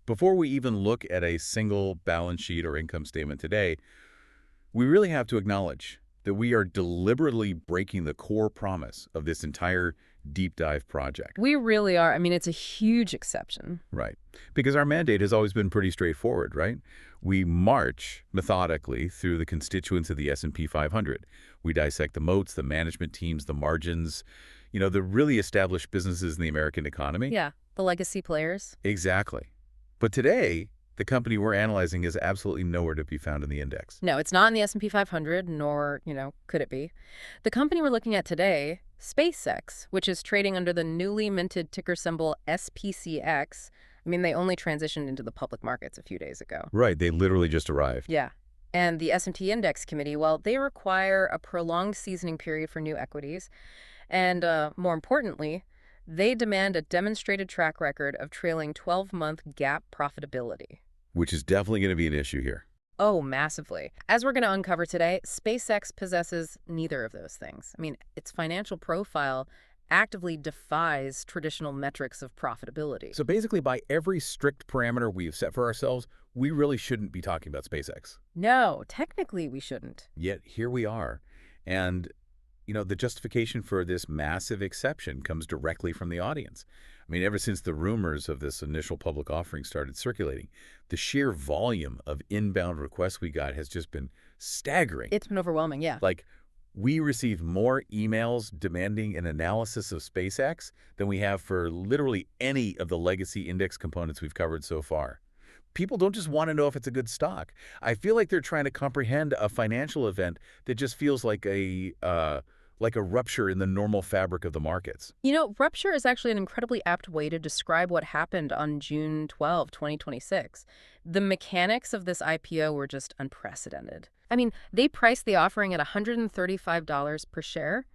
Before we even look at a single balance sheet or income statement today, we really have to acknowledge that we are deliberately breaking the core promise of this entire deep dive project. We really are. I mean, it's a huge exception. Right. Because our mandate has always been pretty straightforward, right? We march methodically through the constituents of the S&P 500. We dissect the moats, the management teams, the margins, the really established businesses in the American economy. Yeah, the legacy players. Exactly. But today, the company we're analyzing is absolutely nowhere to be found in the index. No, it's not in the S&P 500, nor, could it be. The company we're looking at today, SpaceX, which is trading under the newly minted ticker symbol SPCX. I mean, they only transitioned into the public markets a few days ago. Right, they literally just arrived. Yeah. And the S&P Index Committee, well, they require a prolonged seasoning period for new equities. And more importantly, they demand a demonstrated track record of trailing 12-month GAAP profitability. Which is definitely going to be an issue here. Oh, massively. As we're going to uncover today, SpaceX possesses neither of those things. I mean, its financial profile actively defies traditional metrics of profitability. So basically, by every strict parameter we've set for ourselves, we really shouldn't be talking about SpaceX. No, technically we shouldn't. Yet here we are. And the justification for this massive exception comes directly from the audience. I mean, ever since the rumors of this initial public offering started circulating, the sheer volume of inbound requests we got has just been staggering. It's been overwhelming, yeah. Like, we received more emails demanding an analysis of SpaceX than we have for literally any of the legacy index components we've covered so far. People don't just want to know if it's a good stock. I feel like they're trying to comprehend a financial event that just feels like a rupture in the normal fabric of the markets. Rupture is actually an incredibly apt way to describe what happened on June 12, 2026. The mechanics of this IPO were just unprecedented. I mean, they priced the offering at $135 per share,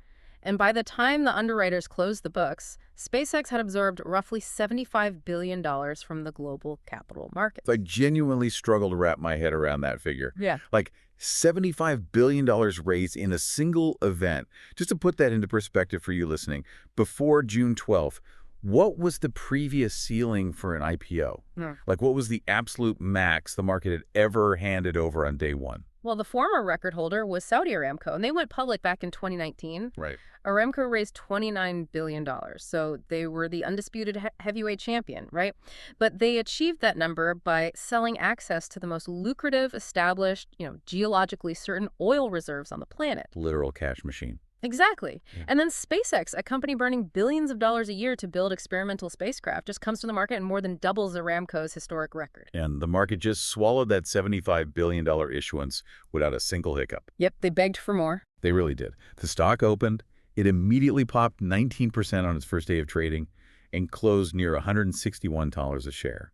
and by the time the underwriters closed the books, SpaceX had absorbed roughly $75 billion from the global capital markets. I genuinely struggle to wrap my head around that figure. Yeah. Like, $75 billion raised in a single event. Just to put that into perspective for you listening, before June 12th, what was the previous ceiling for an IPO? Like, what was the absolute max the market had ever handed over on day one? Well, the former record holder was Saudi Aramco, and they went public back in 2019. Right. Aramco raised $29 billion, so they were the undisputed heavyweight champion, right? But they achieved that number by selling access to the most lucrative, established, geologically certain oil reserves on the planet. Literal cash machine. Exactly. Yeah. And then SpaceX, a company burning billions of dollars a year to build experimental spacecraft, just comes to the market and more than doubles Aramco's historic record. And the market just swallowed that $75 billion issuance without a single hiccup. Yep, they begged for more. They really did. The stock opened. It immediately popped 19% on its first day of trading and closed near $161 a share.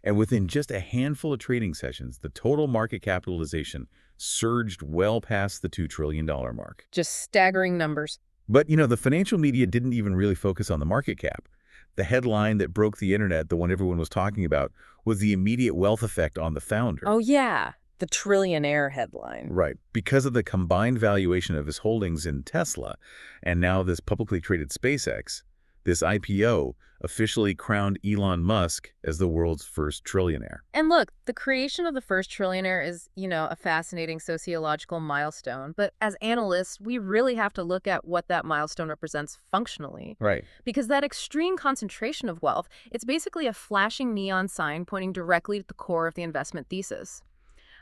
And within just a handful of trading sessions, the total market capitalization surged well past the $2 trillion mark. Just staggering numbers. But, the financial media didn't even really focus on the market cap. The headline that broke the internet, the one everyone was talking about, was the immediate wealth effect on the founder. Oh, yeah. The trillionaire headline. Right. Because of the combined valuation of his holdings in Tesla and now this publicly traded SpaceX, this IPO officially crowned Elon Musk as the world's first trillionaire. And look, the creation of the first trillionaire is, a fascinating sociological milestone. But as analysts, we really have to look at what that milestone represents functionally. Right. Because that extreme concentration of wealth, it's basically a flashing neon sign pointing directly to the core of the investment thesis.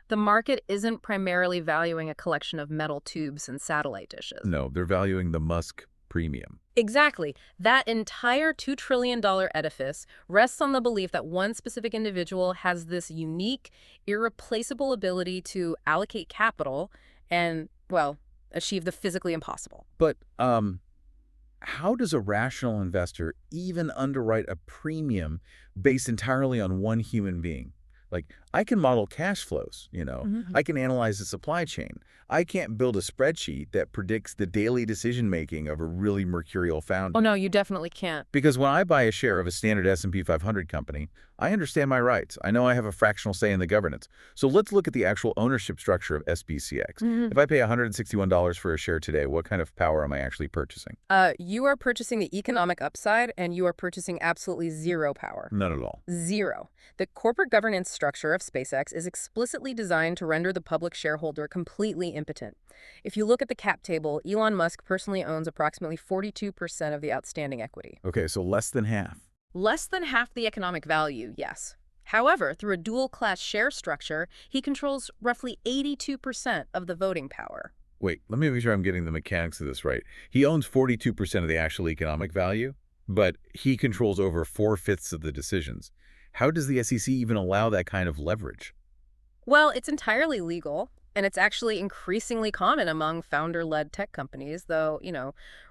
The market isn't primarily valuing a collection of metal tubes and satellite dishes. No, they're valuing the Musk premium. Exactly. That entire $2 trillion edifice rests on the belief that one specific individual has this unique, irreplaceable ability to allocate capital and, achieve the physically impossible. But how does a rational investor even underwrite a premium based entirely on one human being? Like, I can model cash flows. Mhm. I can analyze the supply chain. I can't build a spreadsheet that predicts the daily decision-making of a really mercurial Oh, founder. no, you definitely can't. Because when I buy a share of a standard S&P 500 company, I understand my rights. I know I have a fractional say in the governance. So let's look at the actual ownership structure of SPCX. Mhm. If I pay $161 for a share today, what kind of power am I actually purchasing? You are purchasing the economic upside, and you are purchasing absolutely zero power. None at all. Zero. The corporate governance structure of SpaceX is explicitly designed to render the public shareholder completely impotent. If you look at the cap table, Elon Musk personally owns approximately 42% of the outstanding equity. Okay, so less than half. Less than half the economic value, yes. However, through a dual-class share structure, he controls roughly 82% of the voting power. Wait, let me make sure I'm getting the mechanics of this right. He owns 42% of the actual economic value, but he controls over 4/5 of the decisions. How does the SEC even allow that kind of leverage? Well, it's entirely legal, and it's actually increasingly common among founder-led tech companies, though,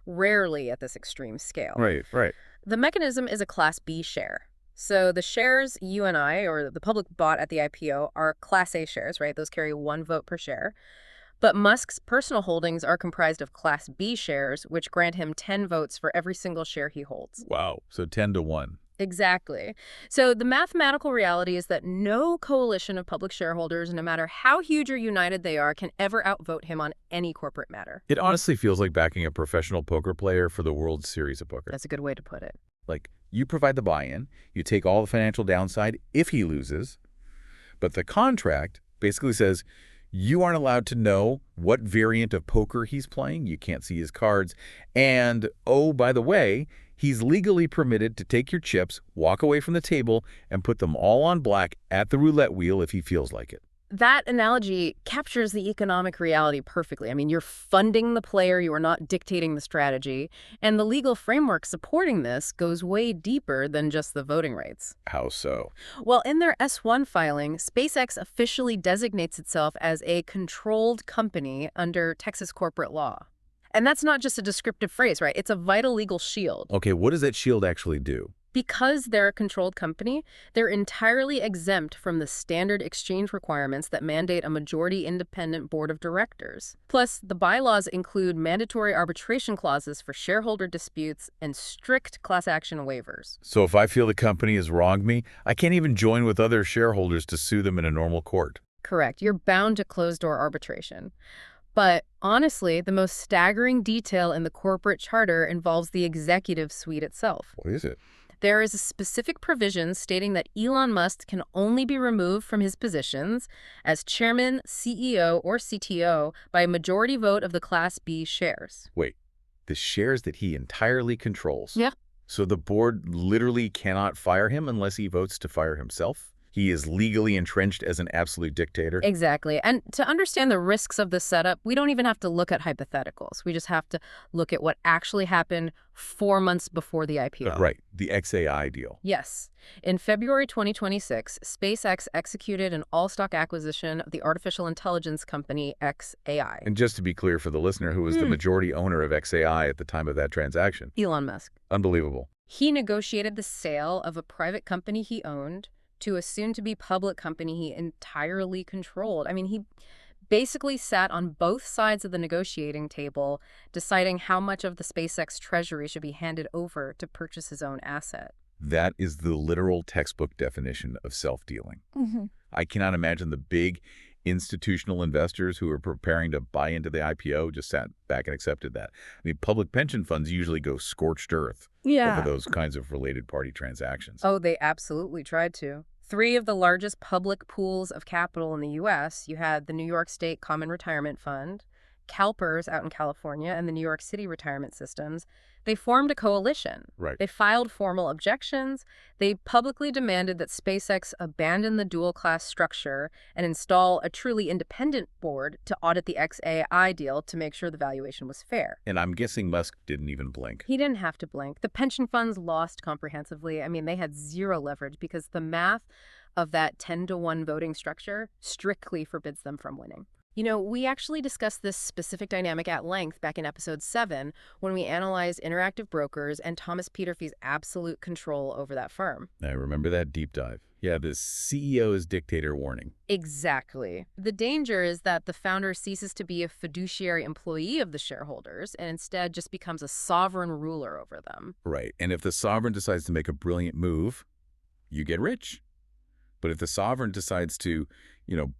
rarely at this extreme scale. Right, right. The mechanism is a Class B share. So the shares you and I, or the public bought at the IPO, are Class A shares, right? Those carry 1 vote per share. But Musk's personal holdings are comprised of Class B shares, which grant him 10 votes for every single share he holds. Wow. So 10 to 1. Exactly. So the mathematical reality is that no coalition of public shareholders, no matter how huge or united they are, can ever outvote him on any corporate matter. It honestly feels like backing a professional poker player for the World Series of Poker. That's a good way to put it. Like, you provide the buy-in, you take all the financial downside if he loses, but the contract basically says you aren't allowed to know what variant of poker he's playing. You can't see his cards. And, oh, by the way, he's legally permitted to take your chips, walk away from the table, and put them all on black at the roulette wheel if he feels like it. That analogy captures the economic reality perfectly. I mean, you're funding the player, you are not dictating the strategy, and the legal framework supporting this goes way deeper than just the voting rights. How so? Well, in their S-1 filing, SpaceX officially designates itself as a controlled company under Texas corporate law. And that's not just a descriptive phrase, right? It's a vital legal shield. Okay, what does that shield actually do? Because they're a controlled company, they're entirely exempt from the standard exchange requirements that mandate a majority independent board of directors. Plus, the bylaws include mandatory arbitration clauses for shareholder disputes and strict class action waivers. So if I feel the company has wronged me, I can't even join with other shareholders to sue them in a normal court. Correct. You're bound to closed-door arbitration. But honestly, the most staggering detail in the corporate charter involves the executive suite itself. What is it? There is a specific provision stating that Elon Musk can only be removed from his positions as chairman, CEO, or CTO by a majority vote of the Class B shares. Wait, the shares that he entirely controls. Yeah. So the board literally cannot fire him unless he votes to fire himself? He is legally entrenched as an absolute dictator? Exactly. And to understand the risks of this setup, we don't even have to look at hypotheticals. We just have to look at what actually happened 4 months before the IPO. Right, the XAI deal. Yes. In February 2026, SpaceX executed an all-stock acquisition of the artificial intelligence company xAI. And just to be clear for the listener, who was the majority owner of XAI at the time of that transaction? Elon Musk. Unbelievable. He negotiated the sale of a private company he owned to a soon-to-be public company he entirely controlled. I mean, he basically sat on both sides of the negotiating table, deciding how much of the SpaceX treasury should be handed over to purchase his own asset. That is the literal textbook definition of self-dealing. I cannot imagine the big institutional investors who are preparing to buy into the IPO just sat back and accepted that. I mean, public pension funds usually go scorched earth over those kinds of related party transactions. Oh, they absolutely tried to. 3 of the largest public pools of capital in the U.S., you had the New York State Common Retirement Fund, CalPERS out in California, and the New York City Retirement Systems. They formed a coalition. Right. They filed formal objections. They publicly demanded that SpaceX abandon the dual-class structure and install a truly independent board to audit the xAI deal to make sure the valuation was fair. And I'm guessing Musk didn't even blink. He didn't have to blink. The pension funds lost comprehensively. I mean, they had zero leverage because the math of that 10-to-1 voting structure strictly forbids them from winning. We actually discussed this specific dynamic at length back in episode 7 when we analyzed Interactive Brokers and Thomas Peterffy's absolute control over that firm. I remember that deep dive. Yeah, the CEO's dictator warning. Exactly. The danger is that the founder ceases to be a fiduciary employee of the shareholders and instead just becomes a sovereign ruler over them. Right. And if the sovereign decides to make a brilliant move, you get rich. But if the sovereign decides to,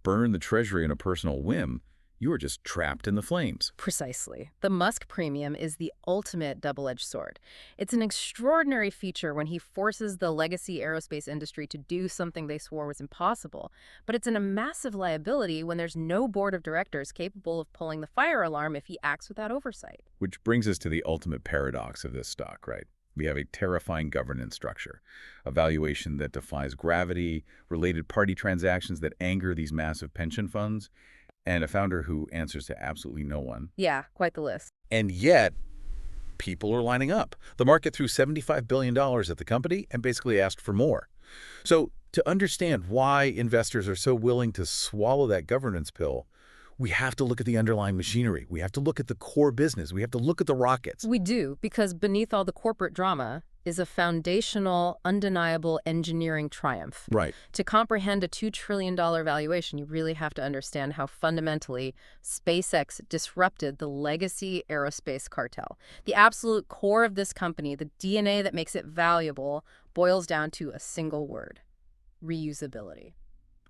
burn the treasury on a personal whim, you are just trapped in the flames. Precisely. The Musk premium is the ultimate double-edged sword. It's an extraordinary feature when he forces the legacy aerospace industry to do something they swore was impossible. But it's a massive liability when there's no board of directors capable of pulling the fire alarm if he acts without oversight. Which brings us to the ultimate paradox of this stock, right? We have a terrifying governance structure, a valuation that defies gravity, related party transactions that anger these massive pension funds, and a founder who answers to absolutely no one. Yeah, quite the list. And yet, people are lining up. The market threw $75 billion at the company and basically asked for more. So to understand why investors are so willing to swallow that governance pill, we have to look at the underlying machinery. We have to look at the core business. We have to look at the rockets. We do, because beneath all the corporate drama is a foundational, undeniable engineering triumph. Right. To comprehend a $2 trillion valuation, you really have to understand how fundamentally SpaceX disrupted the legacy aerospace cartel. The absolute core of this company, the DNA that makes it valuable, boils down to a single word: reusability.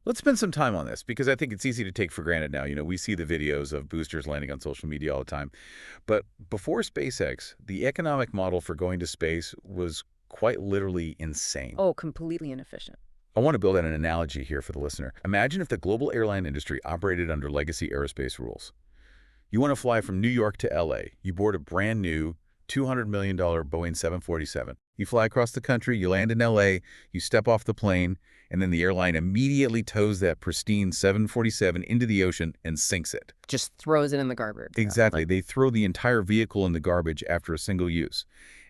Let's spend some time on this because I think it's easy to take for granted now. We see the videos of boosters landing on social media all the time. But before SpaceX, the economic model for going to space was quite literally insane. Oh, completely inefficient. I want to build out an analogy here for the listener. Imagine if the global airline industry operated under legacy aerospace rules. You want to fly from New York to LA. You board a brand new $200 million Boeing 747. You fly across the country, you land in LA, you step off the plane, and then the airline immediately tows that pristine 747 into the ocean and sinks it. Just throws it in the garbage. Exactly. They throw the entire vehicle in the garbage after a single use.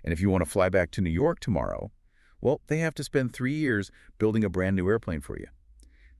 And if you want to fly back to New York tomorrow, well, they have to spend 3 years building a brand new airplane for you.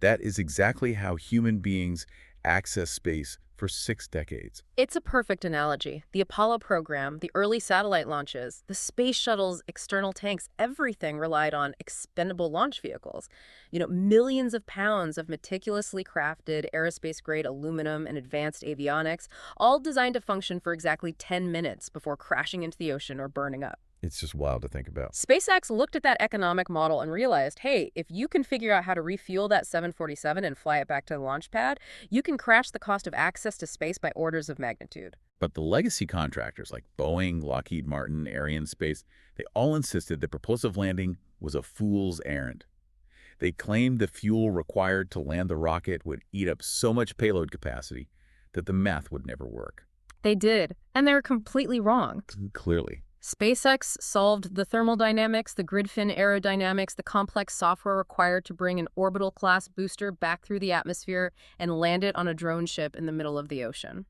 That is exactly how human beings access space for 6 decades. It's a perfect analogy. The Apollo program, the early satellite launches, the space shuttle's external tanks, everything relied on expendable launch vehicles. Millions of pounds of meticulously crafted aerospace-grade aluminum and advanced avionics, all designed to function for exactly 10 minutes before crashing into the ocean or burning up. It's just wild to think about. SpaceX looked at that economic model and realized, hey, if you can figure out how to refuel that 747 and fly it back to the launch pad, you can crash the cost of access to space by orders of magnitude. But the legacy contractors like Boeing, Lockheed Martin, Arianespace, they all insisted that propulsive landing was a fool's errand. They claimed the fuel required to land the rocket would eat up so much payload capacity that the math would never work. They did, and they were completely wrong. Clearly. SpaceX solved the thermal dynamics, the grid fin aerodynamics, the complex software required to bring an orbital-class booster back through the atmosphere and land it on a drone ship in the middle of the ocean.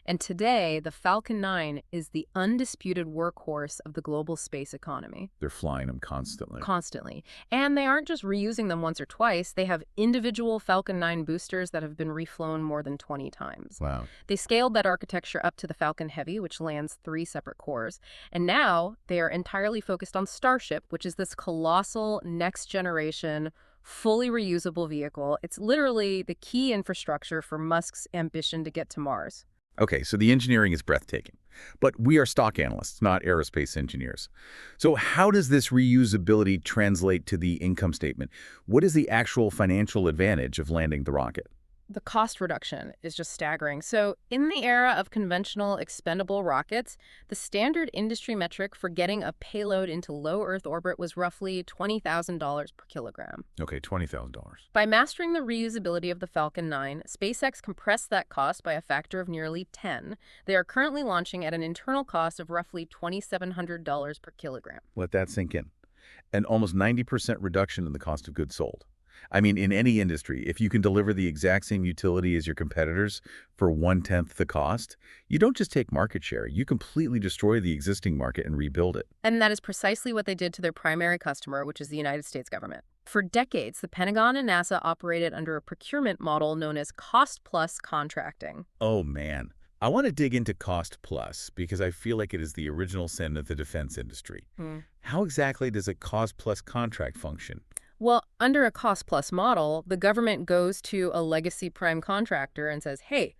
And today, the Falcon 9 is the undisputed workhorse of the global space economy. They're flying them constantly. Constantly. And they aren't just reusing them once or twice. They have individual Falcon 9 boosters that have been reflown more than 20 times. Wow. They scaled that architecture up to the Falcon Heavy, which lands 3 separate cores. And now they are entirely focused on Starship, which is this colossal next-generation, fully reusable vehicle. It's literally the key infrastructure for Musk's ambition to get to Mars. Okay, so the engineering is breathtaking, but we are stock analysts, not aerospace engineers. So how does this reusability translate to the income statement? What is the actual financial advantage of landing the rocket? The cost reduction is just staggering. So in the era of conventional expendable rockets, the standard industry metric for getting a payload into low Earth orbit was roughly $20,000 per kilogram. Okay, $20,000. By mastering the reusability of the Falcon 9, SpaceX compressed that cost by a factor of nearly 10. They are currently launching at an internal cost of roughly $2,700 per kilogram. Let that sink in. An almost 90% reduction in the cost of goods sold. I mean, in any industry, if you can deliver the exact same utility as your competitors for 1/10 the cost, you don't just take market share, you completely destroy the existing market and rebuild it. And that is precisely what they did to their primary customer, which is the United States government. For decades, the Pentagon and NASA operated under a procurement model known as cost-plus contracting. Oh, man. I want to dig into cost plus because I feel like it is the original sin of the defense industry. Hmm. How exactly does a cost plus contract function? Well, under a cost-plus model, the government goes to a legacy prime contractor and says, hey,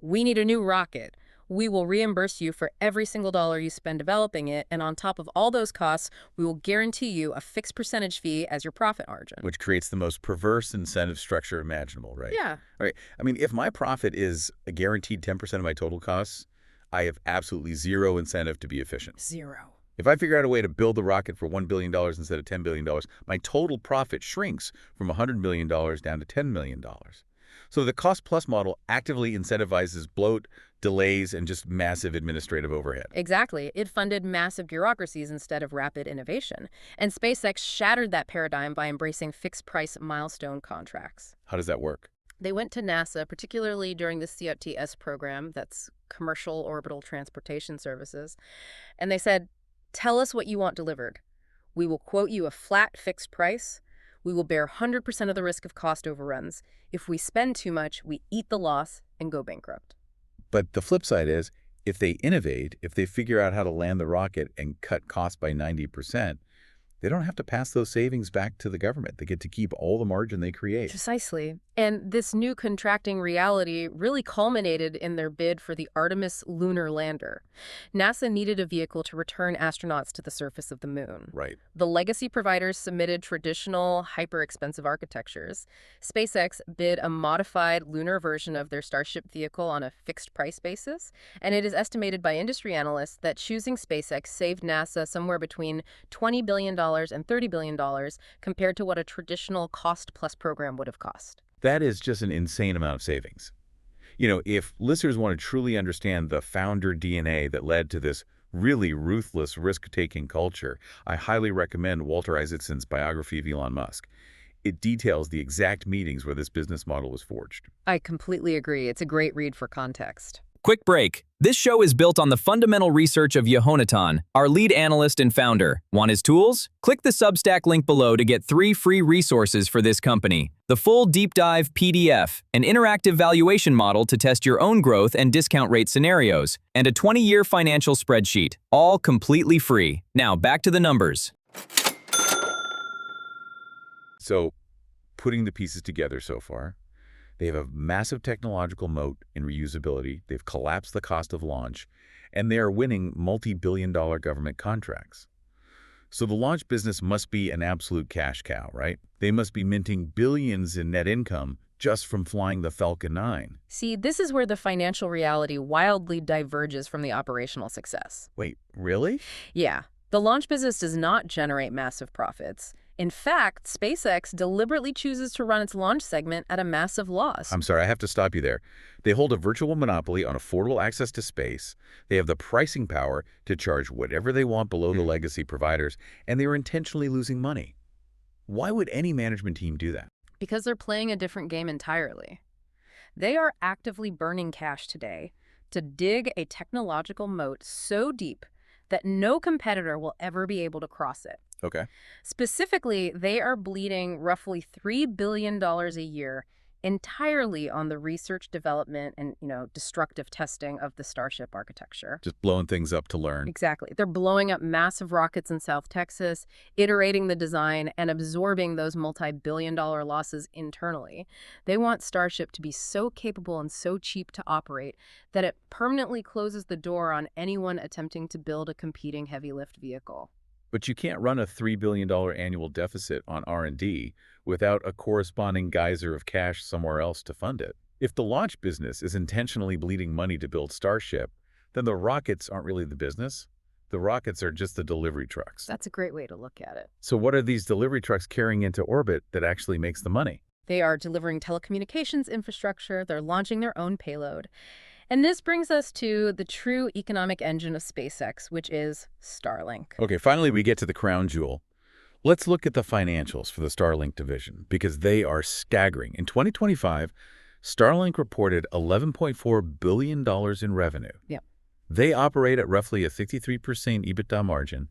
we need a new rocket. We will reimburse you for every single dollar you spend developing it, and on top of all those costs, we will guarantee you a fixed percentage fee as your profit margin. Which creates the most perverse incentive structure imaginable, right? Yeah. All right. I mean, if my profit is a guaranteed 10% of my total costs, I have absolutely zero incentive to be efficient. Zero. If I figure out a way to build the rocket for $1 billion instead of $10 billion, my total profit shrinks from $100 million down to $10 million. So the cost-plus model actively incentivizes bloat, delays, and just massive administrative overhead. Exactly. It funded massive bureaucracies instead of rapid innovation. And SpaceX shattered that paradigm by embracing fixed-price milestone contracts. How does that work? They went to NASA, particularly during the COTS program, that's Commercial Orbital Transportation Services, and they said, tell us what you want delivered. We will quote you a flat fixed price. We will bear 100% of the risk of cost overruns. If we spend too much, we eat the loss and go bankrupt. But the flip side is, if they innovate, if they figure out how to land the rocket and cut costs by 90%, they don't have to pass those savings back to the government. They get to keep all the margin they create. Precisely. And this new contracting reality really culminated in their bid for the Artemis lunar lander. NASA needed a vehicle to return astronauts to the surface of the moon. Right. The legacy providers submitted traditional, hyper-expensive architectures. SpaceX bid a modified lunar version of their Starship vehicle on a fixed-price basis, and it is estimated by industry analysts that choosing SpaceX saved NASA somewhere between $20 billion and $30 billion compared to what a traditional cost-plus program would have cost. That is just an insane amount of savings. You know, if listeners want to truly understand the founder DNA that led to this really ruthless risk-taking culture, I highly recommend Walter Isaacson's biography of Elon Musk. It details the exact meetings where this business model was forged. I completely agree. It's a great read for context. Quick break. This show is built on the fundamental research of Yehonatan, our lead analyst and founder. Want his tools? Click the Substack link below to get 3 free resources for this company. The full deep dive PDF, an interactive valuation model to test your own growth and discount rate scenarios, and a 20-year financial spreadsheet, all completely free. Now back to the numbers. So, putting the pieces together so far, they have a massive technological moat in reusability, they've collapsed the cost of launch, and they are winning multi-billion-dollar government contracts. So the launch business must be an absolute cash cow, right? They must be minting billions in net income just from flying the Falcon 9. See, this is where the financial reality wildly diverges from the operational success. Wait, really? Yeah, the launch business does not generate massive profits. In fact, SpaceX deliberately chooses to run its launch segment at a massive loss. I'm sorry, I have to stop you there. They hold a virtual monopoly on affordable access to space. They have the pricing power to charge whatever they want below the legacy providers, and they are intentionally losing money. Why would any management team do that? Because they're playing a different game entirely. They are actively burning cash today to dig a technological moat so deep that no competitor will ever be able to cross it. Okay. Specifically, they are bleeding roughly $3 billion a year entirely on the research, development, and, destructive testing of the Starship architecture. Just blowing things up to learn. Exactly. They're blowing up massive rockets in South Texas, iterating the design, and absorbing those multi-billion-dollar losses internally. They want Starship to be so capable and so cheap to operate that it permanently closes the door on anyone attempting to build a competing heavy-lift vehicle. But you can't run a $3 billion annual deficit on R&D without a corresponding geyser of cash somewhere else to fund it. If the launch business is intentionally bleeding money to build Starship, then the rockets aren't really the business. The rockets are just the delivery trucks. That's a great way to look at it. So what are these delivery trucks carrying into orbit that actually makes the money? They are delivering telecommunications infrastructure. They're launching their own payload. And this brings us to the true economic engine of SpaceX, which is Starlink. Okay, finally we get to the crown jewel. Let's look at the financials for the Starlink division because they are staggering. In 2025, Starlink reported $11.4 billion in revenue. Yep. They operate at roughly a 53% EBITDA margin,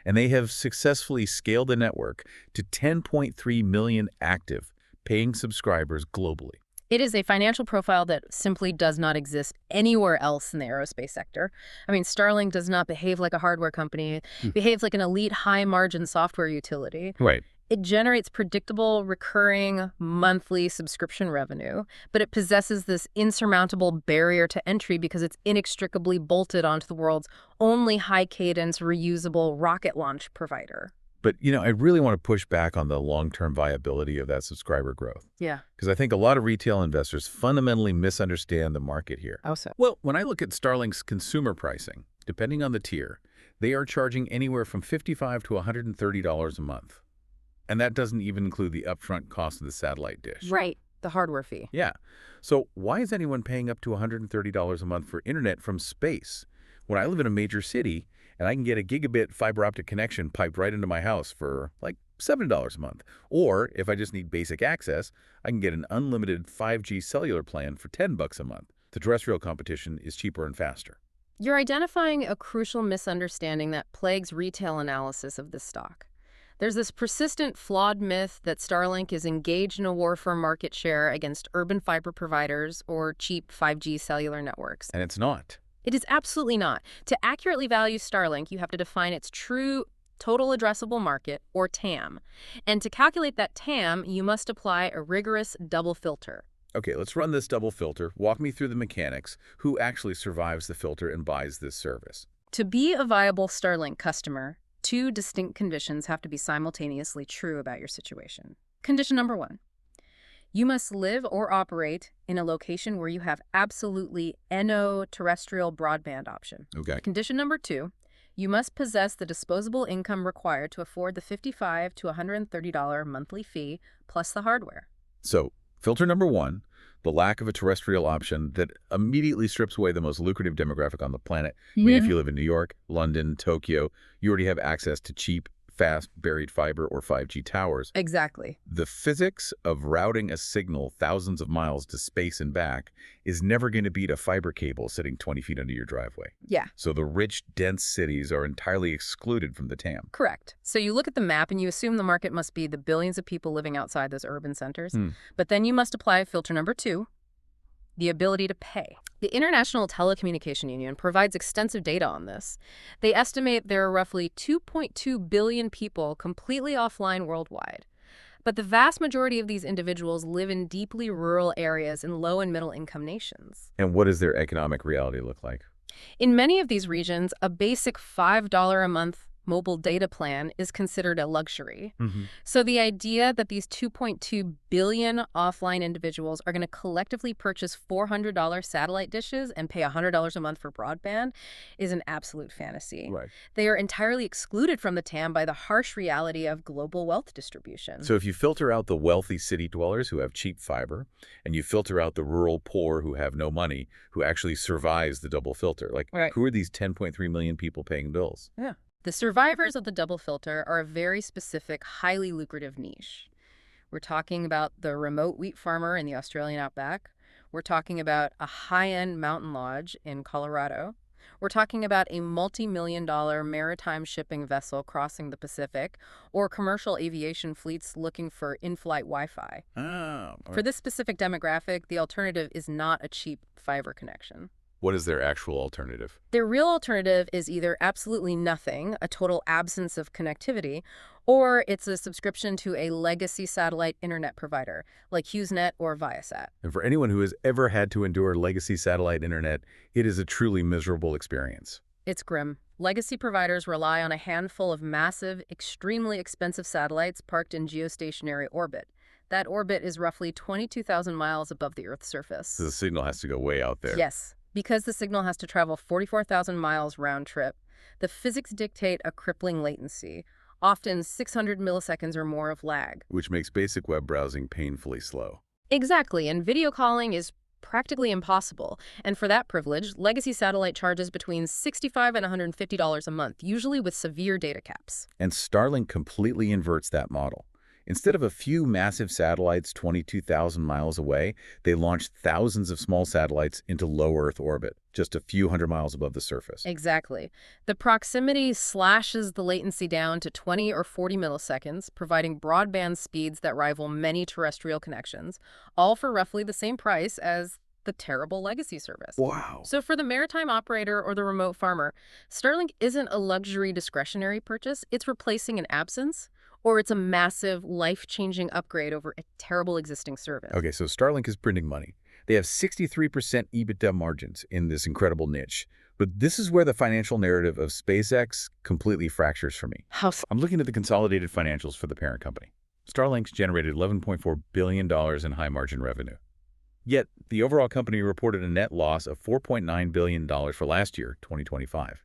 and they have successfully scaled the network to 10.3 million active, paying subscribers globally. It is a financial profile that simply does not exist anywhere else in the aerospace sector. I mean, Starlink does not behave like a hardware company. It behaves like an elite high-margin software utility. Right. It generates predictable, recurring, monthly subscription revenue, but it possesses this insurmountable barrier to entry because it's inextricably bolted onto the world's only high-cadence, reusable rocket launch provider. But, I really want to push back on the long-term viability of that subscriber growth. Yeah. Because I think a lot of retail investors fundamentally misunderstand the market here. How so? Well, when I look at Starlink's consumer pricing, depending on the tier, they are charging anywhere from $55 to $130 a month. And that doesn't even include the upfront cost of the satellite dish. Right. The hardware fee. Yeah. So why is anyone paying up to $130 a month for internet from space when I live in a major city and I can get a gigabit fiber optic connection piped right into my house for like $7 a month? Or if I just need basic access, I can get an unlimited 5G cellular plan for $10 a month. The terrestrial competition is cheaper and faster. You're identifying a crucial misunderstanding that plagues retail analysis of this stock. There's this persistent, flawed myth that Starlink is engaged in a war for market share against urban fiber providers or cheap 5G cellular networks. And it's not. It is absolutely not. To accurately value Starlink, you have to define its true total addressable market, or TAM. And to calculate that TAM, you must apply a rigorous double filter. Okay, let's run this double filter. Walk me through the mechanics. Who actually survives the filter and buys this service? To be a viable Starlink customer, two distinct conditions have to be simultaneously true about your situation. Condition number 1. You must live or operate in a location where you have absolutely no terrestrial broadband option. Okay. Condition number 2. You must possess the disposable income required to afford the $55 to $130 monthly fee plus the hardware. So, filter number 1, the lack of a terrestrial option that immediately strips away the most lucrative demographic on the planet. I mean, if you live in New York, London, Tokyo, you already have access to cheap, fast, buried fiber or 5G towers. Exactly. The physics of routing a signal thousands of miles to space and back is never going to beat a fiber cable sitting 20 feet under your driveway. Yeah. So the rich, dense cities are entirely excluded from the TAM. Correct. So you look at the map and you assume the market must be the billions of people living outside those urban centers. But then you must apply filter number 2, the ability to pay. The International Telecommunication Union provides extensive data on this. They estimate there are roughly 2.2 billion people completely offline worldwide. But the vast majority of these individuals live in deeply rural areas in low and middle income nations. And what does their economic reality look like? In many of these regions, a basic $5 a month mobile data plan is considered a luxury. So the idea that these 2.2 billion offline individuals are going to collectively purchase $400 satellite dishes and pay $100 a month for broadband is an absolute fantasy. Right. They are entirely excluded from the TAM by the harsh reality of global wealth distribution. So if you filter out the wealthy city dwellers who have cheap fiber, and you filter out the rural poor who have no money, who actually survives the double filter, like who are these 10.3 million people paying bills? Yeah. The survivors of the double filter are a very specific, highly lucrative niche. We're talking about the remote wheat farmer in the Australian outback. We're talking about a high-end mountain lodge in Colorado. We're talking about a multi-million-dollar maritime shipping vessel crossing the Pacific, or commercial aviation fleets looking for in-flight Wi-Fi. For this specific demographic, the alternative is not a cheap fiber connection. What is their actual alternative? Their real alternative is either absolutely nothing, a total absence of connectivity, or it's a subscription to a legacy satellite internet provider like HughesNet or Viasat. And for anyone who has ever had to endure legacy satellite internet, it is a truly miserable experience. It's grim. Legacy providers rely on a handful of massive, extremely expensive satellites parked in geostationary orbit. That orbit is roughly 22,000 miles above the Earth's surface. So the signal has to go way out there. Yes. Because the signal has to travel 44,000 miles round trip, the physics dictate a crippling latency, often 600 milliseconds or more of lag. Which makes basic web browsing painfully slow. Exactly, and video calling is practically impossible. And for that privilege, legacy satellite charges between $65 and $150 a month, usually with severe data caps. And Starlink completely inverts that model. Instead of a few massive satellites 22,000 miles away, they launched thousands of small satellites into low Earth orbit. just a few hundred miles above the surface. Exactly. The proximity slashes the latency down to 20 or 40 milliseconds, providing broadband speeds that rival many terrestrial connections, all for roughly the same price as the terrible legacy service. Wow. So for the maritime operator or the remote farmer, Starlink isn't a luxury discretionary purchase. It's replacing an absence, or it's a massive, life-changing upgrade over a terrible existing service. Okay, so Starlink is printing money. They have 63% EBITDA margins in this incredible niche. But this is where the financial narrative of SpaceX completely fractures for me. How so? I'm looking at the consolidated financials for the parent company. Starlink's generated $11.4 billion in high-margin revenue. Yet, the overall company reported a net loss of $4.9 billion for last year, 2025.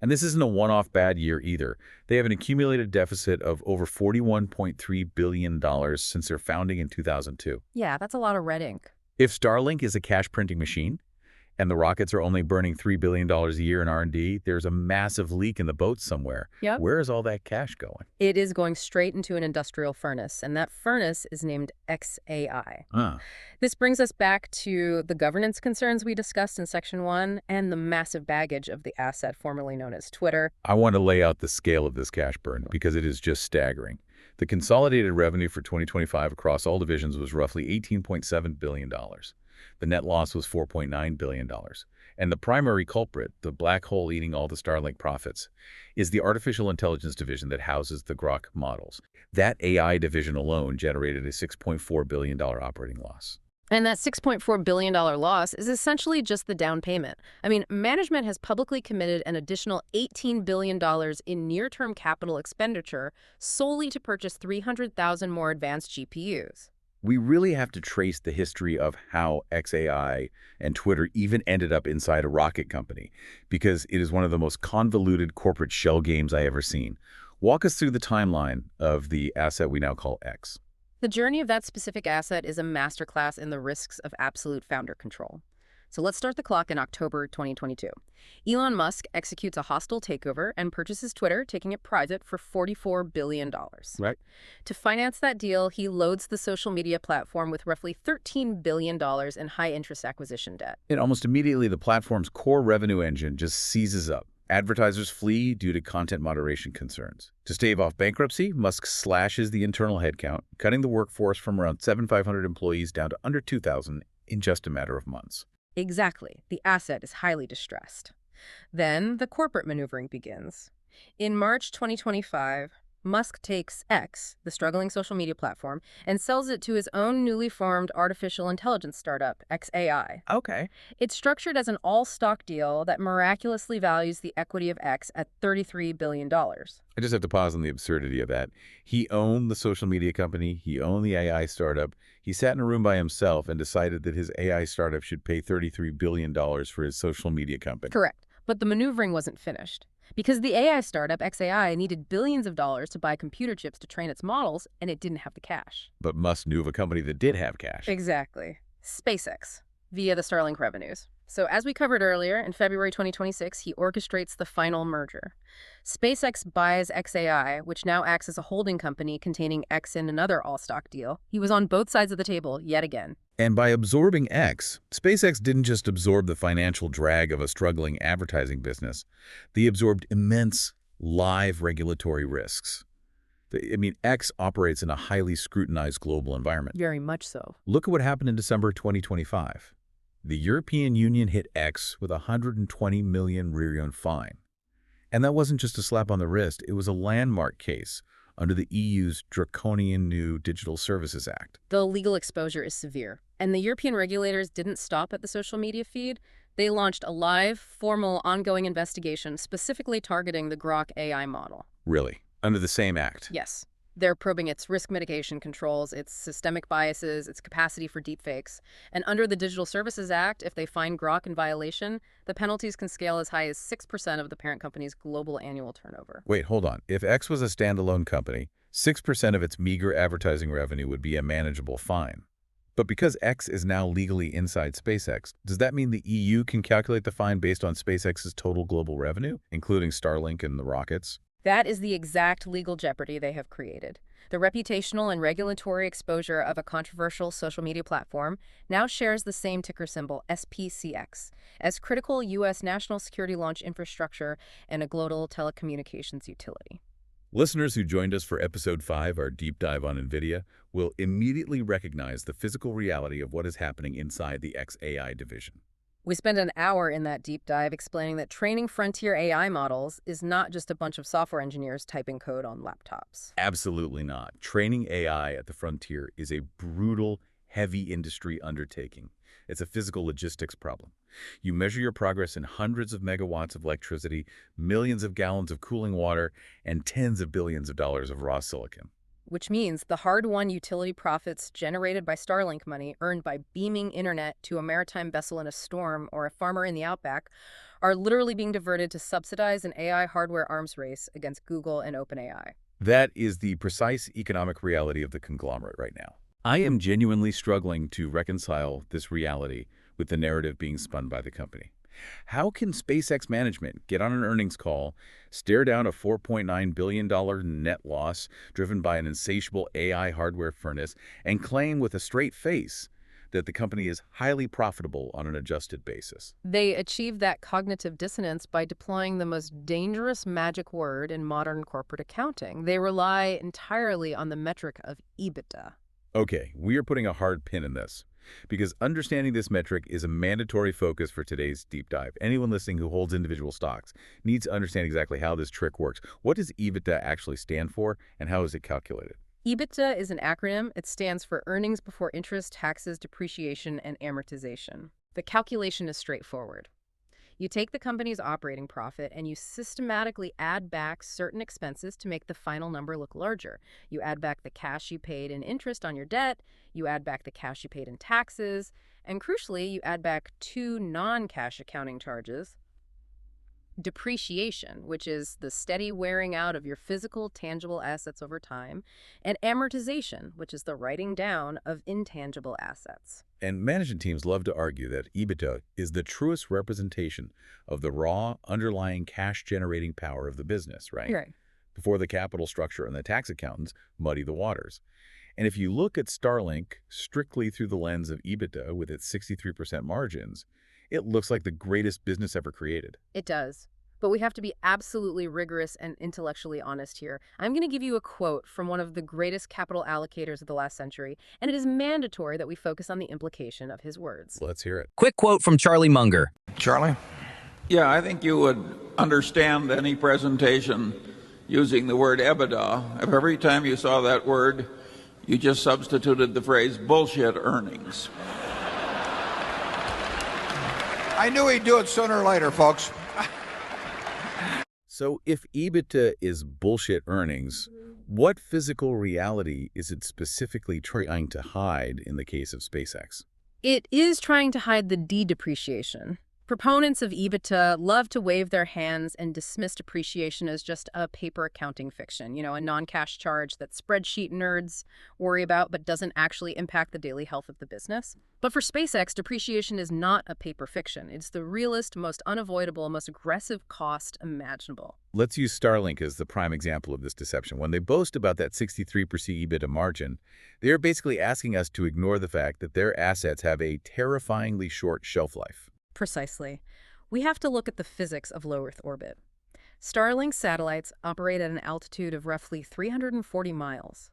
And this isn't a one-off bad year either. They have an accumulated deficit of over $41.3 billion since their founding in 2002. Yeah, that's a lot of red ink. If Starlink is a cash-printing machine, and the rockets are only burning $3 billion a year in R&D, there's a massive leak in the boat somewhere. Yep. Where is all that cash going? It is going straight into an industrial furnace, and that furnace is named XAI. This brings us back to the governance concerns we discussed in Section 1 and the massive baggage of the asset formerly known as Twitter. I want to lay out the scale of this cash burn because it is just staggering. The consolidated revenue for 2025 across all divisions was roughly $18.7 billion. The net loss was $4.9 billion. And the primary culprit, the black hole eating all the Starlink profits, is the artificial intelligence division that houses the Grok models. That AI division alone generated a $6.4 billion operating loss. And that $6.4 billion loss is essentially just the down payment. I mean, management has publicly committed an additional $18 billion in near-term capital expenditure solely to purchase 300,000 more advanced GPUs. We really have to trace the history of how XAI and Twitter even ended up inside a rocket company, because it is one of the most convoluted corporate shell games I ever seen. Walk us through the timeline of the asset we now call X. The journey of that specific asset is a masterclass in the risks of absolute founder control. So let's start the clock in October 2022. Elon Musk executes a hostile takeover and purchases Twitter, taking it private for $44 billion. Right. To finance that deal, he loads the social media platform with roughly $13 billion in high-interest acquisition debt. And almost immediately, the platform's core revenue engine just seizes up. Advertisers flee due to content moderation concerns. To stave off bankruptcy, Musk slashes the internal headcount, cutting the workforce from around 7,500 employees down to under 2,000 in just a matter of months. Exactly. The asset is highly distressed. Then the corporate maneuvering begins. In March 2025, Musk takes X, the struggling social media platform, and sells it to his own newly formed artificial intelligence startup, XAI. Okay. It's structured as an all-stock deal that miraculously values the equity of X at $33 billion. I just have to pause on the absurdity of that. He owned the social media company. He owned the AI startup. He sat in a room by himself and decided that his AI startup should pay $33 billion for his social media company. Correct. But the maneuvering wasn't finished. Because the AI startup, XAI, needed billions of dollars to buy computer chips to train its models, and it didn't have the cash. But Musk knew of a company that did have cash. Exactly. SpaceX, via the Starlink revenues. So as we covered earlier, in February 2026, he orchestrates the final merger. SpaceX buys XAI, which now acts as a holding company containing X in another all-stock deal. He was on both sides of the table yet again. And by absorbing X, SpaceX didn't just absorb the financial drag of a struggling advertising business. They absorbed immense live regulatory risks. X operates in a highly scrutinized global environment. Very much so. Look at what happened in December 2025. The European Union hit X with a $120 million rear-end fine. And that wasn't just a slap on the wrist, it was a landmark case under the EU's draconian new Digital Services Act. The legal exposure is severe, and the European regulators didn't stop at the social media feed. They launched a live, formal, ongoing investigation specifically targeting the Grok AI model. Really? Under the same act? Yes. They're probing its risk mitigation controls, its systemic biases, its capacity for deepfakes. And under the Digital Services Act, if they find Grok in violation, the penalties can scale as high as 6% of the parent company's global annual turnover. Wait, hold on. If X was a standalone company, 6% of its meager advertising revenue would be a manageable fine. But because X is now legally inside SpaceX, does that mean the EU can calculate the fine based on SpaceX's total global revenue, including Starlink and the rockets? That is the exact legal jeopardy they have created. The reputational and regulatory exposure of a controversial social media platform now shares the same ticker symbol, SPCX, as critical U.S. national security launch infrastructure and a global telecommunications utility. Listeners who joined us for Episode 5, our deep dive on NVIDIA, will immediately recognize the physical reality of what is happening inside the XAI division. We spent an hour in that deep dive explaining that training frontier AI models is not just a bunch of software engineers typing code on laptops. Absolutely not. Training AI at the frontier is a brutal, heavy industry undertaking. It's a physical logistics problem. You measure your progress in hundreds of megawatts of electricity, millions of gallons of cooling water, and tens of billions of dollars of raw silicon. Which means the hard-won utility profits generated by Starlink money earned by beaming internet to a maritime vessel in a storm or a farmer in the outback are literally being diverted to subsidize an AI hardware arms race against Google and OpenAI. That is the precise economic reality of the conglomerate right now. I am genuinely struggling to reconcile this reality with the narrative being spun by the company. How can SpaceX management get on an earnings call, stare down a $4.9 billion net loss driven by an insatiable AI hardware furnace, and claim with a straight face that the company is highly profitable on an adjusted basis? They achieve that cognitive dissonance by deploying the most dangerous magic word in modern corporate accounting. They rely entirely on the metric of EBITDA. Okay, we are putting a hard pin in this, because understanding this metric is a mandatory focus for today's deep dive. Anyone listening who holds individual stocks needs to understand exactly how this trick works. What does EBITDA actually stand for, and how is it calculated? EBITDA is an acronym. It stands for earnings before interest, taxes, depreciation, and amortization. The calculation is straightforward. You take the company's operating profit and you systematically add back certain expenses to make the final number look larger. You add back the cash you paid in interest on your debt, you add back the cash you paid in taxes, and crucially, you add back two non-cash accounting charges. Depreciation, which is the steady wearing out of your physical, tangible assets over time, and amortization, which is the writing down of intangible assets. And management teams love to argue that EBITDA is the truest representation of the raw, underlying cash-generating power of the business, right? Right. Before the capital structure and the tax accountants muddy the waters. And if you look at Starlink strictly through the lens of EBITDA with its 63% margins, it looks like the greatest business ever created. It does. But we have to be absolutely rigorous and intellectually honest here. I'm going to give you a quote from one of the greatest capital allocators of the last century, and it is mandatory that we focus on the implication of his words. Let's hear it. Quick quote from Charlie Munger. Charlie? Yeah, I think you would understand any presentation using the word EBITDA if every time you saw that word, you just substituted the phrase bullshit earnings. I knew he'd do it sooner or later, folks. So if EBITDA is bullshit earnings, what physical reality is it specifically trying to hide in the case of SpaceX? It is trying to hide the de-depreciation. Proponents of EBITDA love to wave their hands and dismiss depreciation as just a paper accounting fiction, a non-cash charge that spreadsheet nerds worry about but doesn't actually impact the daily health of the business. But for SpaceX, depreciation is not a paper fiction. It's the realest, most unavoidable, most aggressive cost imaginable. Let's use Starlink as the prime example of this deception. When they boast about that 63% EBITDA margin, they are basically asking us to ignore the fact that their assets have a terrifyingly short shelf life. Precisely. We have to look at the physics of low Earth orbit. Starlink satellites operate at an altitude of roughly 340 miles.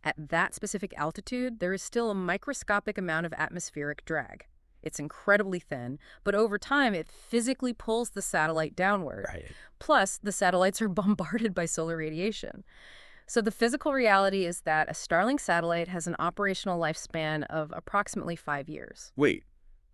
At that specific altitude, there is still a microscopic amount of atmospheric drag. It's incredibly thin, but over time it physically pulls the satellite downward. Right. Plus, the satellites are bombarded by solar radiation. So the physical reality is that a Starlink satellite has an operational lifespan of approximately 5 years. Wait,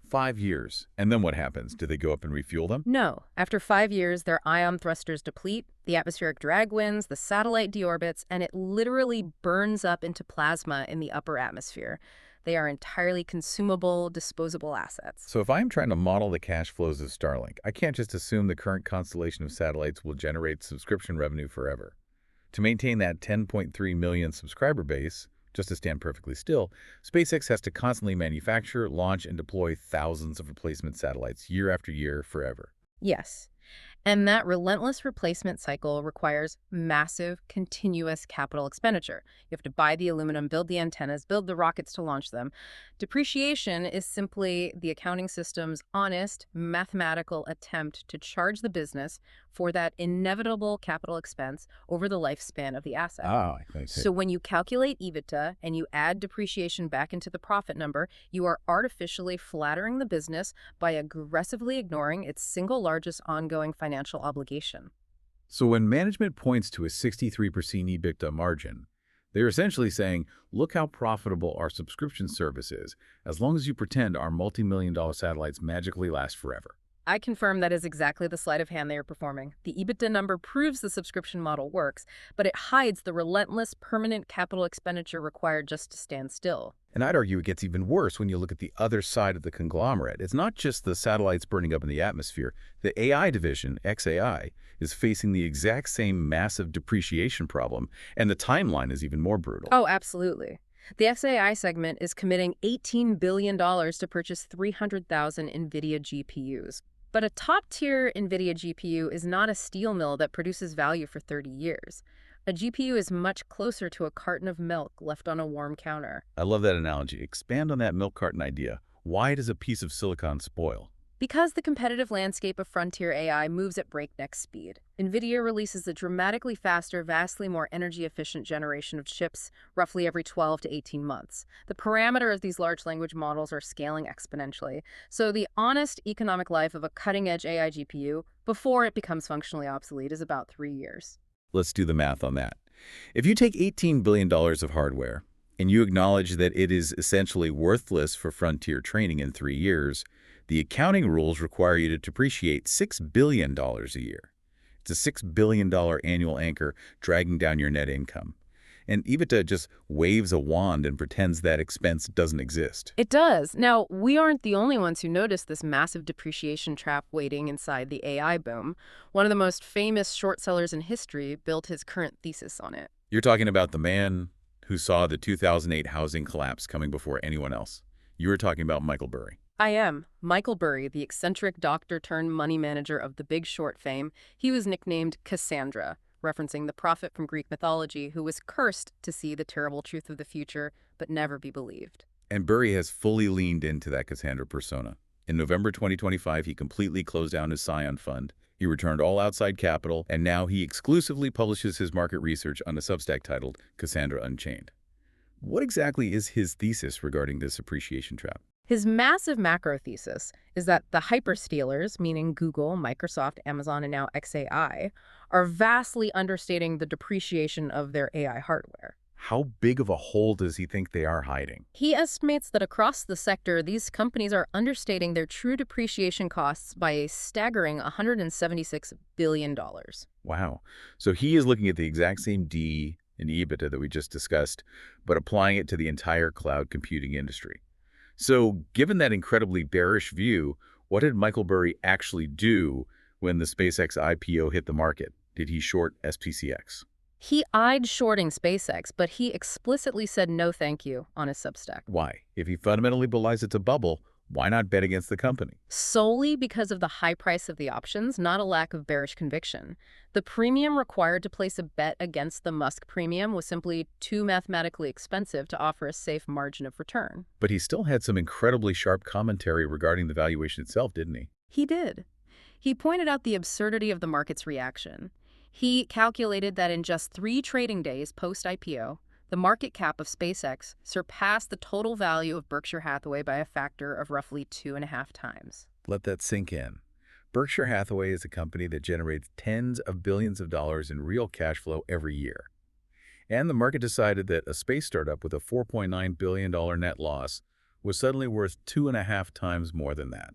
5 years. And then what happens? Do they go up and refuel them? No. After 5 years, their ion thrusters deplete, the atmospheric drag wins, the satellite deorbits, and it literally burns up into plasma in the upper atmosphere. They are entirely consumable, disposable assets. So if I'm trying to model the cash flows of Starlink, I can't just assume the current constellation of satellites will generate subscription revenue forever. To maintain that 10.3 million subscriber base, just to stand perfectly still, SpaceX has to constantly manufacture, launch, and deploy thousands of replacement satellites year after year forever. Yes. And that relentless replacement cycle requires massive, continuous capital expenditure. You have to buy the aluminum, build the antennas, build the rockets to launch them. Depreciation is simply the accounting system's honest, mathematical attempt to charge the business for that inevitable capital expense over the lifespan of the asset. Ah, I see. So when you calculate EBITDA and you add depreciation back into the profit number, you are artificially flattering the business by aggressively ignoring its single largest ongoing financial obligation. So when management points to a 63% EBITDA margin, they're essentially saying, look how profitable our subscription service is, as long as you pretend our multi-million-dollar satellites magically last forever. I confirm that is exactly the sleight of hand they are performing. The EBITDA number proves the subscription model works, but it hides the relentless, permanent capital expenditure required just to stand still. And I'd argue it gets even worse when you look at the other side of the conglomerate. It's not just the satellites burning up in the atmosphere. The AI division, XAI, is facing the exact same massive depreciation problem, and the timeline is even more brutal. Oh, absolutely. The XAI segment is committing $18 billion to purchase 300,000 NVIDIA GPUs. But a top-tier NVIDIA GPU is not a steel mill that produces value for 30 years. A GPU is much closer to a carton of milk left on a warm counter. I love that analogy. Expand on that milk carton idea. Why does a piece of silicon spoil? Because the competitive landscape of frontier AI moves at breakneck speed. NVIDIA releases a dramatically faster, vastly more energy-efficient generation of chips roughly every 12 to 18 months. The parameters of these large language models are scaling exponentially, so the honest economic life of a cutting-edge AI GPU before it becomes functionally obsolete is about 3 years. Let's do the math on that. If you take $18 billion of hardware and you acknowledge that it is essentially worthless for frontier training in 3 years, the accounting rules require you to depreciate $6 billion a year. It's a $6 billion annual anchor dragging down your net income. And EBITDA just waves a wand and pretends that expense doesn't exist. It does. Now, we aren't the only ones who noticed this massive depreciation trap waiting inside the AI boom. One of the most famous short sellers in history built his current thesis on it. You're talking about the man who saw the 2008 housing collapse coming before anyone else. You were talking about Michael Burry. I am. Michael Burry, the eccentric doctor-turned-money manager of The Big Short fame, he was nicknamed Cassandra, referencing the prophet from Greek mythology who was cursed to see the terrible truth of the future but never be believed. And Burry has fully leaned into that Cassandra persona. In November 2025, he completely closed down his Scion fund. He returned all outside capital, and now he exclusively publishes his market research on a Substack titled Cassandra Unchained. What exactly is his thesis regarding this appreciation trap? His massive macro thesis is that the hyperscalers, meaning Google, Microsoft, Amazon, and now XAI, are vastly understating the depreciation of their AI hardware. How big of a hole does he think they are hiding? He estimates that across the sector, these companies are understating their true depreciation costs by a staggering $176 billion. Wow. So he is looking at the exact same D in EBITDA that we just discussed, but applying it to the entire cloud computing industry. So given that incredibly bearish view, what did Michael Burry actually do when the SpaceX IPO hit the market? Did he short SPCX? He eyed shorting SpaceX, but he explicitly said no thank you on his Substack. Why? If he fundamentally believes it's a bubble, why not bet against the company? Solely because of the high price of the options, not a lack of bearish conviction. The premium required to place a bet against the Musk premium was simply too mathematically expensive to offer a safe margin of return. But he still had some incredibly sharp commentary regarding the valuation itself, didn't he? He did. He pointed out the absurdity of the market's reaction. He calculated that in just 3 trading days post-IPO, the market cap of SpaceX surpassed the total value of Berkshire Hathaway by a factor of roughly 2.5 times. Let that sink in. Berkshire Hathaway is a company that generates tens of billions of dollars in real cash flow every year. And the market decided that a space startup with a $4.9 billion net loss was suddenly worth 2.5 times more than that,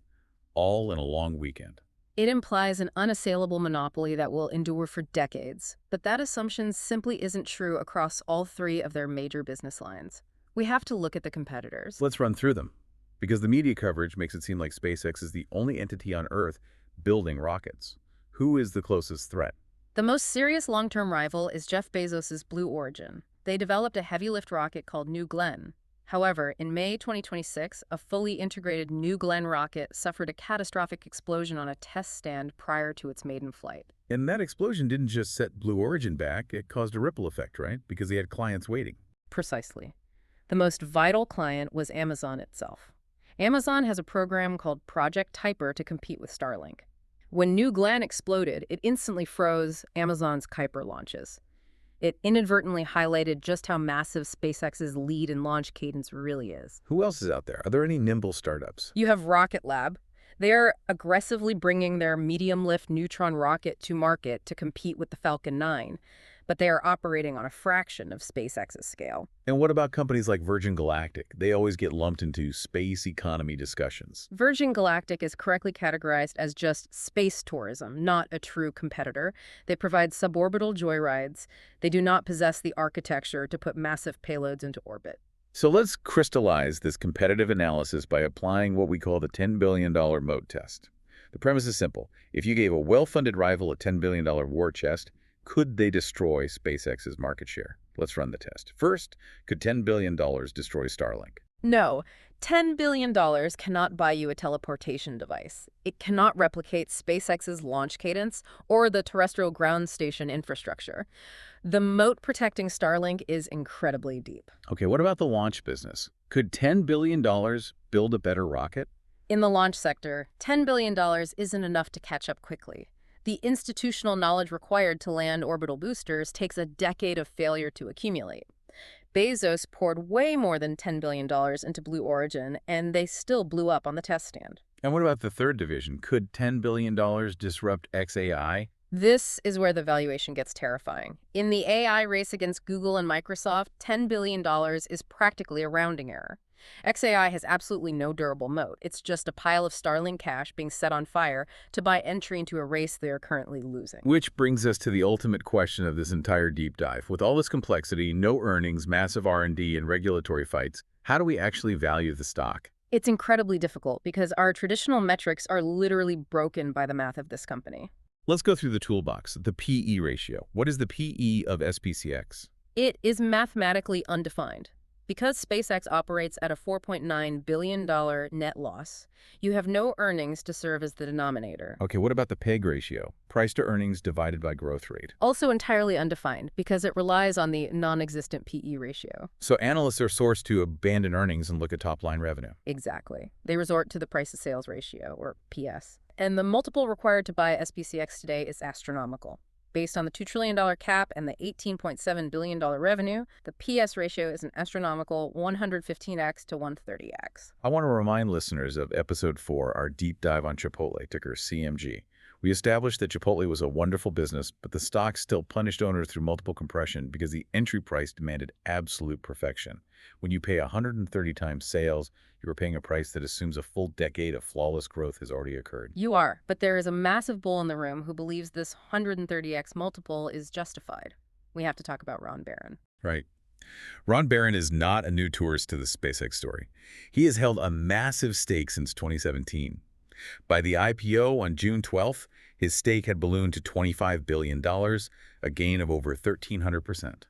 all in a long weekend. It implies an unassailable monopoly that will endure for decades, but that assumption simply isn't true across all 3 of their major business lines. We have to look at the competitors. Let's run through them, because the media coverage makes it seem like SpaceX is the only entity on Earth building rockets. Who is the closest threat? The most serious long-term rival is Jeff Bezos' Blue Origin. They developed a heavy-lift rocket called New Glenn. However, in May 2026, a fully integrated New Glenn rocket suffered a catastrophic explosion on a test stand prior to its maiden flight. And that explosion didn't just set Blue Origin back, it caused a ripple effect, right? Because they had clients waiting. Precisely. The most vital client was Amazon itself. Amazon has a program called Project Kuiper to compete with Starlink. When New Glenn exploded, it instantly froze Amazon's Kuiper launches. It inadvertently highlighted just how massive SpaceX's lead and launch cadence really is. Who else is out there? Are there any nimble startups? You have Rocket Lab. They're aggressively bringing their medium-lift Neutron rocket to market to compete with the Falcon 9, but they are operating on a fraction of SpaceX's scale. And what about companies like Virgin Galactic? They always get lumped into space economy discussions. Virgin Galactic is correctly categorized as just space tourism, not a true competitor. They provide suborbital joyrides. They do not possess the architecture to put massive payloads into orbit. So let's crystallize this competitive analysis by applying what we call the $10 billion moat test. The premise is simple. If you gave a well-funded rival a $10 billion war chest, could they destroy SpaceX's market share? Let's run the test. First, could $10 billion destroy Starlink? No, $10 billion cannot buy you a teleportation device. It cannot replicate SpaceX's launch cadence or the terrestrial ground station infrastructure. The moat protecting Starlink is incredibly deep. Okay, what about the launch business? Could $10 billion build a better rocket? In the launch sector, $10 billion isn't enough to catch up quickly. The institutional knowledge required to land orbital boosters takes a decade of failure to accumulate. Bezos poured way more than $10 billion into Blue Origin, and they still blew up on the test stand. And what about the third division? Could $10 billion disrupt XAI? This is where the valuation gets terrifying. In the AI race against Google and Microsoft, $10 billion is practically a rounding error. XAI has absolutely no durable moat. It's just a pile of Starlink cash being set on fire to buy entry into a race they are currently losing. Which brings us to the ultimate question of this entire deep dive. With all this complexity, no earnings, massive R&D, and regulatory fights, how do we actually value the stock? It's incredibly difficult because our traditional metrics are literally broken by the math of this company. Let's go through the toolbox, the PE ratio. What is the PE of SPCX? It is mathematically undefined. Because SpaceX operates at a $4.9 billion net loss, you have no earnings to serve as the denominator. Okay, what about the PEG ratio? Price to earnings divided by growth rate. Also entirely undefined because it relies on the non-existent PE ratio. So analysts are forced to abandon earnings and look at top-line revenue. Exactly. They resort to the price-to-sales ratio, or PS. And the multiple required to buy SPCX today is astronomical. Based on the $2 trillion cap and the $18.7 billion revenue, the PS ratio is an astronomical 115x to 130x. I want to remind listeners of Episode 4, our deep dive on Chipotle, ticker CMG. We established that Chipotle was a wonderful business, but the stock still punished owners through multiple compression because the entry price demanded absolute perfection. When you pay 130 times sales, you are paying a price that assumes a full decade of flawless growth has already occurred. You are, but there is a massive bull in the room who believes this 130x multiple is justified. We have to talk about Ron Barron. Right. Ron Barron is not a new tourist to the SpaceX story. He has held a massive stake since 2017. By the IPO on June 12th, his stake had ballooned to $25 billion, a gain of over 1,300%.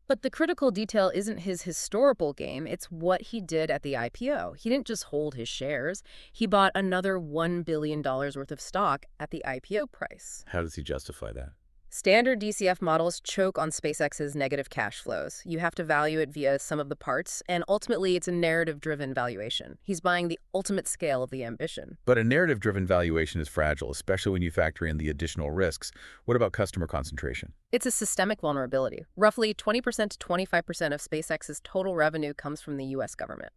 But the critical detail isn't his historical game, it's what he did at the IPO. He didn't just hold his shares, he bought another $1 billion worth of stock at the IPO price. How does he justify that? Standard DCF models choke on SpaceX's negative cash flows. You have to value it via sum of the parts, and ultimately it's a narrative-driven valuation. He's buying the ultimate scale of the ambition. But a narrative-driven valuation is fragile, especially when you factor in the additional risks. What about customer concentration? It's a systemic vulnerability. Roughly 20% to 25% of SpaceX's total revenue comes from the U.S. government.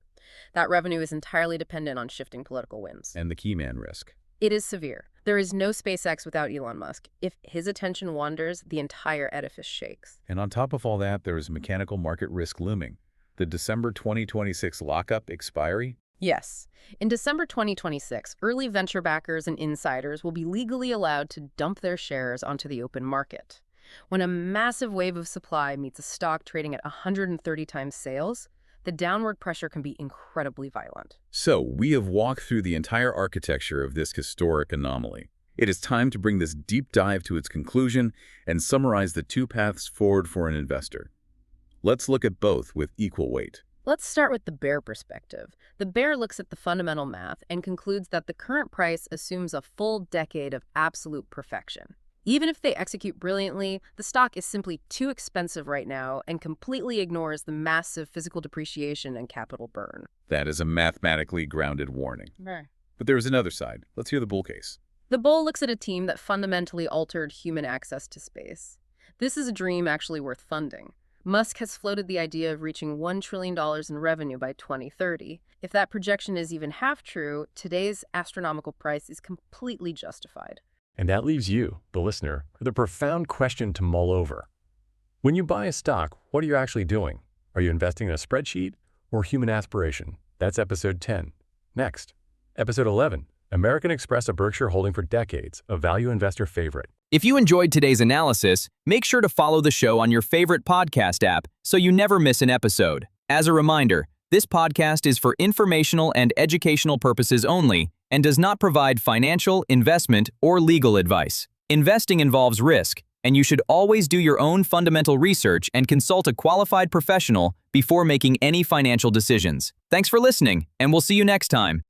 That revenue is entirely dependent on shifting political winds. And the key man risk. It is severe. There is no SpaceX without Elon Musk. If his attention wanders, the entire edifice shakes. And on top of all that, there is mechanical market risk looming. The December 2026 lockup expiry? Yes. In December 2026, early venture backers and insiders will be legally allowed to dump their shares onto the open market. When a massive wave of supply meets a stock trading at 130 times sales, the downward pressure can be incredibly violent. So, we have walked through the entire architecture of this historic anomaly. It is time to bring this deep dive to its conclusion and summarize the two paths forward for an investor. Let's look at both with equal weight. Let's start with the bear perspective. The bear looks at the fundamental math and concludes that the current price assumes a full decade of absolute perfection. Even if they execute brilliantly, the stock is simply too expensive right now and completely ignores the massive physical depreciation and capital burn. That is a mathematically grounded warning. Right. But there is another side. Let's hear the bull case. The bull looks at a team that fundamentally altered human access to space. This is a dream actually worth funding. Musk has floated the idea of reaching $1 trillion in revenue by 2030. If that projection is even half true, today's astronomical price is completely justified. And that leaves you, the listener, with a profound question to mull over. When you buy a stock, what are you actually doing? Are you investing in a spreadsheet or human aspiration? That's episode 10. Next, episode 11, American Express, a Berkshire holding for decades, a value investor favorite. If you enjoyed today's analysis, make sure to follow the show on your favorite podcast app so you never miss an episode. As a reminder, this podcast is for informational and educational purposes only and does not provide financial, investment, or legal advice. Investing involves risk, and you should always do your own fundamental research and consult a qualified professional before making any financial decisions. Thanks for listening, and we'll see you next time.